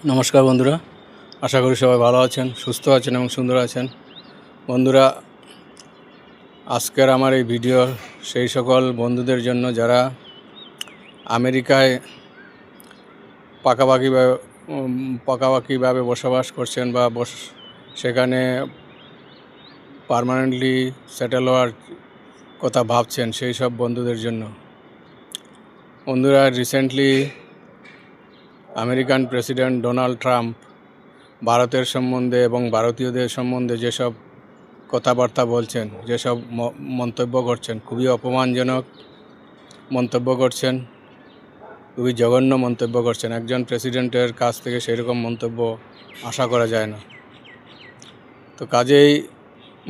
নমস্কার বন্ধুরা, আশা করি সবাই ভালো আছেন, সুস্থ আছেন এবং সুন্দর আছেন। বন্ধুরা, আজকের আমার এই ভিডিও সেই সকল বন্ধুদের জন্য যারা আমেরিকায় পাকাপাকিভাবে বসবাস করছেন বা সেখানে পার্মানেন্টলি সেটেল হওয়ার কথা ভাবছেন, সেই সব বন্ধুদের জন্য। বন্ধুরা, recently American president Donald Trump ভারতের সম্বন্ধে এবং ভারতীয়দের সম্বন্ধে যেসব কথাবার্তা বলছেন, যেসব মন্তব্য করছেন, খুবই অপমানজনক মন্তব্য করছেন, খুবই জঘন্য মন্তব্য করছেন। একজন প্রেসিডেন্টের কাছ থেকে সেরকম মন্তব্য আশা করা যায় না। তো কাজেই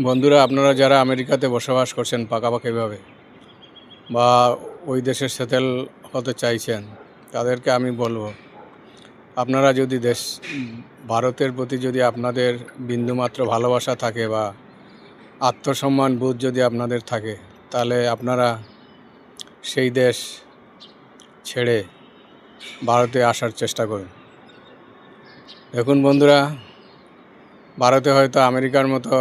বন্ধুরা, আপনারা যারা আমেরিকাতে বসবাস করছেন পাকাপাকিভাবে বা ওই দেশে সেটেল হতে চাইছেন, তাদেরকে আমি বলবো, আপনারা যদি ভারতের প্রতি যদি আপনাদের বিন্দুমাত্র ভালোবাসা থাকে বা আত্মসম্মান বোধ যদি আপনাদের থাকে, তাহলে আপনারা সেই দেশ ছেড়ে ভারতে আসার চেষ্টা করুন। দেখুন বন্ধুরা, ভারতে হয়তো আমেরিকার মতো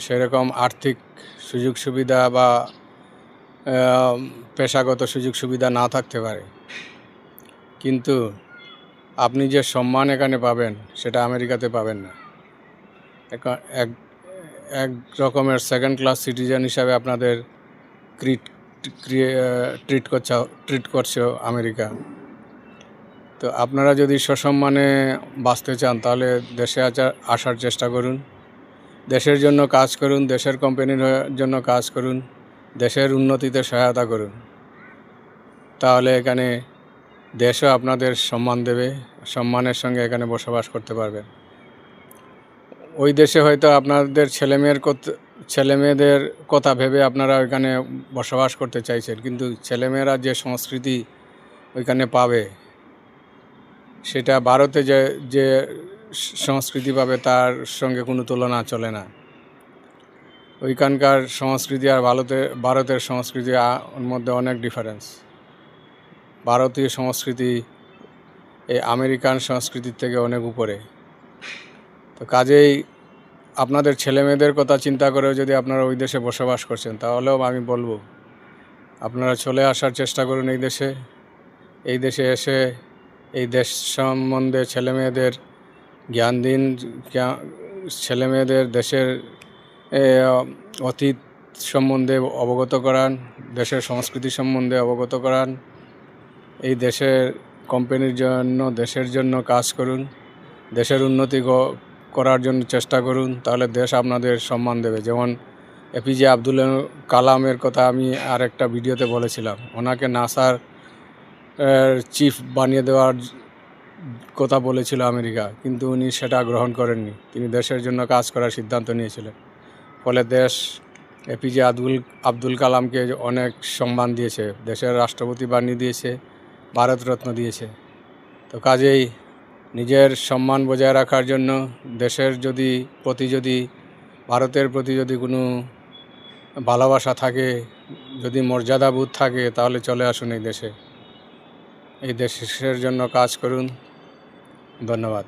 সেরকম আর্থিক সুযোগ সুবিধা বা পেশাগত সুযোগ সুবিধা না থাকতে পারে, কিন্তু আপনি যে সম্মান এখানে পাবেন সেটা আমেরিকাতে পাবেন না। এক রকমের সেকেন্ড ক্লাস সিটিজেন হিসাবে আপনাদের ট্রিট করছে আমেরিকা। তো আপনারা যদি সসম্মানে বাঁচতে চান, তাহলে দেশে আসার চেষ্টা করুন, দেশের জন্য কাজ করুন, দেশের কোম্পানির জন্য কাজ করুন, দেশের উন্নতিতে সহায়তা করুন। তাহলে এখানে দেশও আপনাদের সম্মান দেবে, সম্মানের সঙ্গে এখানে বসবাস করতে পারবেন। ওই দেশে হয়তো আপনাদের ছেলেমেয়েদের কথা ভেবে আপনারা ওইখানে বসবাস করতে চাইছেন, কিন্তু ছেলেমেয়েরা যে সংস্কৃতি ওইখানে পাবে, সেটা ভারতে যে সংস্কৃতি পাবে তার সঙ্গে কোনো তুলনা চলে না। ওইখানকার সংস্কৃতি আর ভারতের সংস্কৃতির মধ্যে অনেক ডিফারেন্স। ভারতীয় সংস্কৃতি এই আমেরিকান সংস্কৃতির থেকে অনেক উপরে। তো কাজেই আপনাদের ছেলেমেয়েদের কথা চিন্তা করেও যদি আপনারা ওই দেশে বসবাস করছেন, তাহলেও আমি বলবো আপনারা চলে আসার চেষ্টা করুন এই দেশে এসে এই দেশ সম্বন্ধে ছেলেমেয়েদের জ্ঞান দিন, ছেলেমেয়েদের দেশের অতীত সম্বন্ধে অবগত করান, দেশের সংস্কৃতি সম্বন্ধে অবগত করান। এই দেশের কোম্পানির জন্য, দেশের জন্য কাজ করুন, দেশের উন্নতি করার জন্য চেষ্টা করুন, তাহলে দেশ আপনাদের সম্মান দেবে। যেমন এপিজে আব্দুল কালামের কথা আমি আরেকটা ভিডিওতে বলেছিলাম, ওনাকে নাসার চিফ বানিয়ে দেওয়ার কথা বলেছিল আমেরিকা, কিন্তু উনি সেটা গ্রহণ করেননি। তিনি দেশের জন্য কাজ করার সিদ্ধান্ত নিয়েছিলেন। ফলে দেশ এপিজে আব্দুল কালামকে অনেক সম্মান দিয়েছে, দেশের রাষ্ট্রপতি বানিয়ে দিয়েছে, ভারতরত্ন দিয়েছে। তো কাজেই নিজের সম্মান বজায় রাখার জন্য দেশের ভারতের প্রতি যদি কোনো ভালোবাসা থাকে, যদি মর্যাদাবোধ থাকে, তাহলে চলে আসুন এই দেশে, এই দেশের জন্য কাজ করুন। ধন্যবাদ।